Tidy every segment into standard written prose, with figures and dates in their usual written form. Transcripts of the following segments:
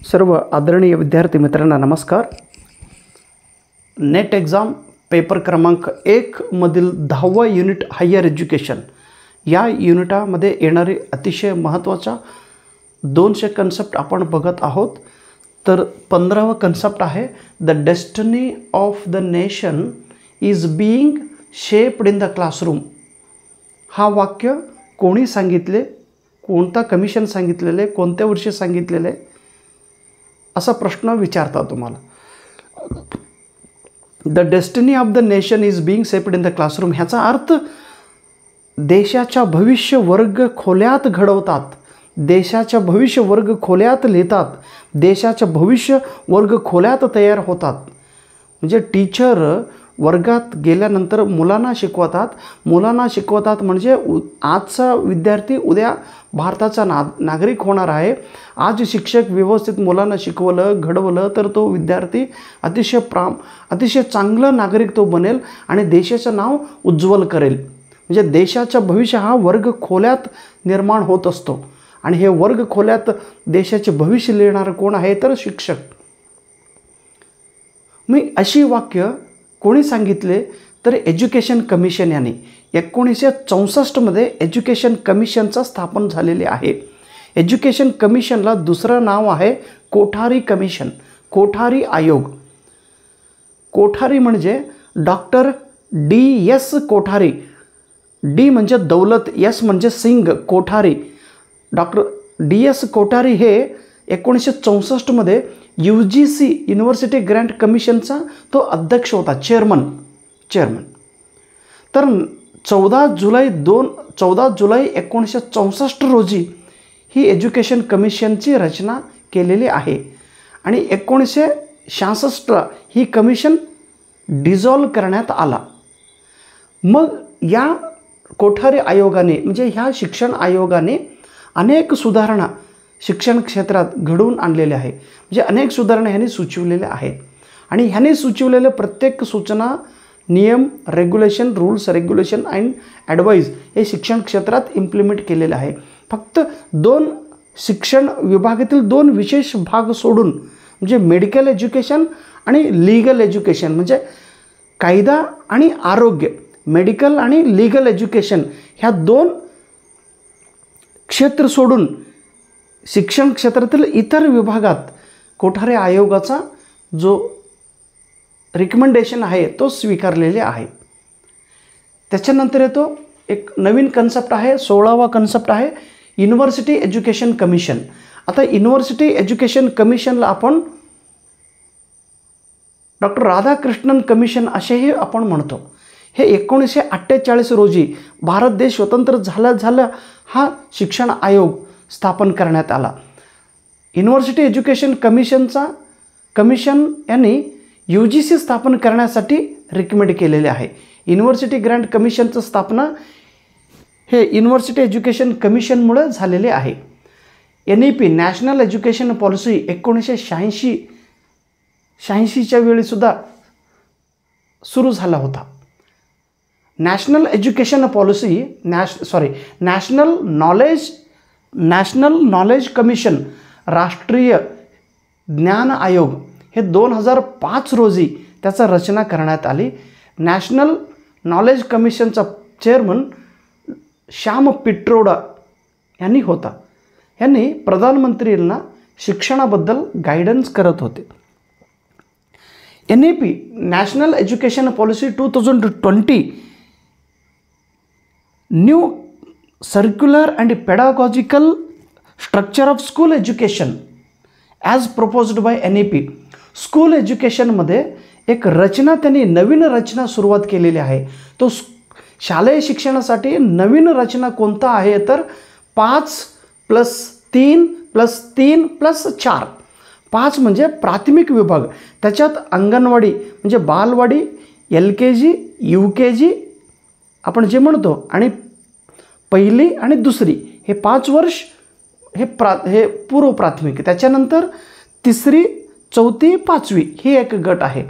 सर्व आदरणीय विद्यार्थी मित्रांना नमस्कार। नेट एक्झाम पेपर क्रमांक 1 मधील 10वा युनिट हायर एज्युकेशन या युनिटामध्ये येणारे अतिशय महत्त्वाचा 200 कन्सेप्ट आपण बघत आहोत। तर 15वा कन्सेप्ट आहे the destiny of the nation is being shaped in the classroom. हा वाक्य कोणी सांगितले, कोणता कमिशन सांगितलेले, कोणत्या वर्षी सांगितलेले असा प्रश्न विचारता तुम्हाला। The destiny of the nation is being shaped in the classroom ह्याचा अर्थ देशाच्या भविष्य वर्ग खोल्यात घडवतात, देशाच्या भविष्य वर्ग खोल्यात लिहितात, देशाच्या भविष्य वर्ग खोल्यात तयार होतात। म्हणजे टीचर वर्गात गेल्यानंतर मुलांना शिकवतात म्हणजे आजचा विद्यार्थी उद्या भारताचा नागरिक होणार आहे। आज शिक्षक व्यवस्थित मुलांना शिकवलं, घडवलं तर तो विद्यार्थी अतिशय चांगला नागरिक तो बनेल आणि देशाचं नाव उज्ज्वल करेल। म्हणजे देशाचा भविष्य हा वर्ग खोल्यात निर्माण होत असतो आणि हे वर्ग खोल्यात देशाचे भविष्य लिहिणारे कोण आहे तर शिक्षक। मी अशी वाक्य कोणी सांगितले तर एज्युकेशन कमिशन यांनी 1964 मध्ये एज्युकेशन कमिशनचा स्थापन झालेले आहे। एज्युकेशन कमिशनला दुसरं नाव आहे कोठारी कमिशन, कोठारी आयोग। कोठारी म्हणजे डॉक्टर DS कोठारी, डी म्हणजे दौलत, एस म्हणजे सिंग, कोठारी। डॉक्टर DS कोठारी हे 1964 मध्ये UGC युनिव्हर्सिटी ग्रँट कमिशनचा तो अध्यक्ष होता, चेअरमन। तर 14 जुलै 1964 रोजी ही एज्युकेशन कमिशनची रचना केलेली आहे आणि 1966 ही कमिशन डिझॉल्व करण्यात आला। मग या कोठारी आयोगाने म्हणजे ह्या शिक्षण आयोगाने अनेक सुधारणा शिक्षण क्षेत्रात घडवून आणलेले आहे। म्हणजे अनेक सुधारणा ह्यांनी सुचवलेल्या आहेत आणि ह्यांनी सुचवलेले प्रत्येक सूचना, नियम, regulation, rules, regulation and advice हे शिक्षण क्षेत्रात इम्प्लिमेंट केलेले आहे। फक्त 2 शिक्षण विभागातील 2 विशेष भाग सोडून म्हणजे मेडिकल एज्युकेशन आणि लीगल एज्युकेशन म्हणजे कायदा आणि आरोग्य, मेडिकल आणि लीगल एज्युकेशन ह्या 2 क्षेत्र सोडून शिक्षण क्षेत्रातील इतर विभागात कोठारी आयोगाचा जो रिकमेंडेशन आहे तो स्वीकारलेले आहे। त्याच्यानंतर येतो एक नवीन कन्सेप्ट आहे, 16वा कन्सेप्ट आहे युनिव्हर्सिटी एज्युकेशन कमिशन। आता युनिव्हर्सिटी एज्युकेशन कमिशनला आपण डॉक्टर राधाकृष्णन कमिशन असेही आपण म्हणतो। हे 1948 रोजी भारत देश स्वतंत्र झाला हा शिक्षण आयोग स्थापन करण्यात आला। युनिव्हर्सिटी एज्युकेशन कमिशन यांनी UGC स्थापन करण्यासाठी रिकमेंड केलेले आहे। युनिव्हर्सिटी ग्रँट कमिशनचं स्थापना हे युनिव्हर्सिटी एज्युकेशन कमिशनमुळे झालेले आहे। NEP नॅशनल एज्युकेशन पॉलिसी 1986च्या वेळीसुद्धा सुरू झाला होता। National education policy national knowledge commission, राष्ट्रीय ज्ञान आयोग हे 2005 रोजी त्याचा रचना करण्यात आली। नॅशनल नॉलेज कमिशनचा चेअरमन श्याम पिट्रोडा यांनी होता। यांनी प्रधानमंत्रींना शिक्षणाबद्दल गायडन्स करत होते। NEP national education policy 2020 new circular and pedagogical structure of school education as proposed by NEP। School एज्युकेशनमध्ये एक रचना त्यांनी नवीन रचना सुरुवात केलेली आहे। तो शालेय शिक्षणासाठी नवीन रचना कोणता आहे तर 5+3+3+4। 5 म्हणजे प्राथमिक विभाग, त्याच्यात अंगणवाडी म्हणजे बालवाडी, LKG, UKG आपण जे म्हणतो आणि पहिली आणि दुसरी हे 5 वर्ष हे पूर्व प्राथमिक। त्याच्यानंतर 3री, 4थी, 5वी ही एक गट आहे।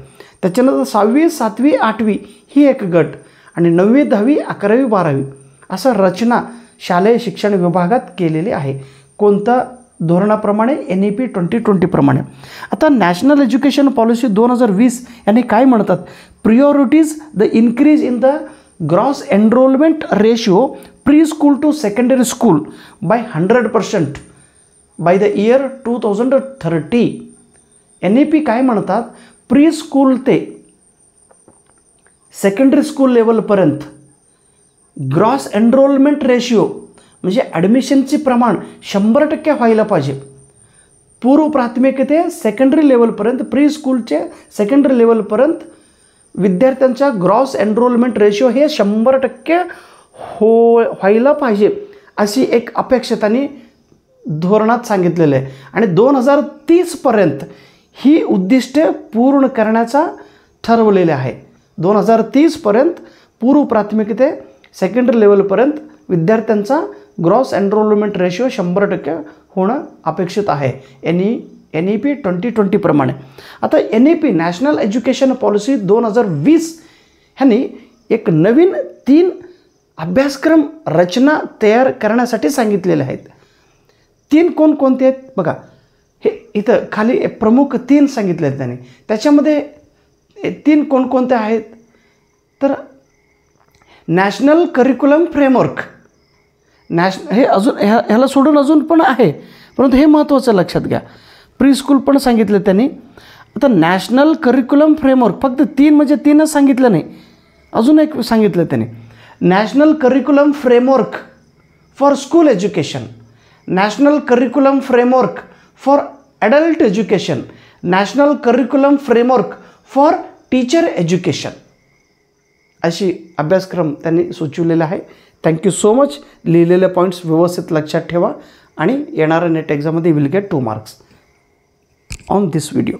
त्याच्यानंतर 6वी, 7वी, 8वी ही एक गट आणि 9वी, 10वी, 11वी, 12वी असं रचना शालेय शिक्षण विभागात केलेली आहे। कोणता धोरणाप्रमाणे NEP 2020 प्रमाणे. आता नॅशनल एज्युकेशन पॉलिसी 2020 याने काय म्हणतात, priorities the increase in the gross enrolment ratio pre school to secondary school by 100% by the year 2030. NEP काय म्हणतात, प्री स्कूल ते सेकंडरी स्कूल लेवलपर्यंत ग्रॉस एनरोलमेंट रेशिओ म्हणजे ॲडमिशनचे प्रमाण 100% व्हायला पाहिजे. पूर्व प्राथमिक ते सेकंडरी लेवलपर्यंत, प्री स्कूलचे सेकंडरी लेवलपर्यंत विद्यार्थ्यांचा ग्रॉस एनरोलमेंट रेशिओ हे 100% व्हायला पाहिजे अशी एक अपेक्षा त्यांनी धोरणात सांगितलेलं आहे. आणि 2030पर्यंत ही उद्दिष्टे पूर्ण करण्याचा ठरवलेले आहे. 2030पर्यंत पूर्व प्राथमिक ते सेकंडरी लेवलपर्यंत विद्यार्थ्यांचा ग्रॉस एनरोलमेंट रेशिओ 100% होणं अपेक्षित आहे NEP 2020 प्रमाणे. आता NEP नॅशनल एज्युकेशन पॉलिसी 2020 ह्यांनी एक नवीन 3 अभ्यासक्रम रचना तयार करण्यासाठी सांगितलेले आहेत. 3 कोणकोणते आहेत बघा, हे इथं खाली प्रमुख 3 सांगितले आहेत त्यांनी. त्याच्यामध्ये 3 कोणकोणते आहेत तर नॅशनल करिक्युलम फ्रेमवर्क, हे अजून ह्याला सोडून अजून पण आहे, परंतु हे महत्त्वाचं लक्षात घ्या. प्री स्कूल पण सांगितलं त्यांनी. आता नॅशनल करिक्युलम फ्रेमवर्क फक्त 3 म्हणजे 3च सांगितलं नाही, अजून एक सांगितलं त्यांनी. National curriculum framework for school education, national curriculum framework for adult education, national curriculum framework for teacher education अशी अभ्यासक्रम त्यांनी सुचवलेला आहे. Thank you so much. लिहिलेले पॉईंट्स व्यवस्थित लक्षात ठेवा आणि येणाऱ्या नेट एक्झाममध्ये will get 2 marks on this video.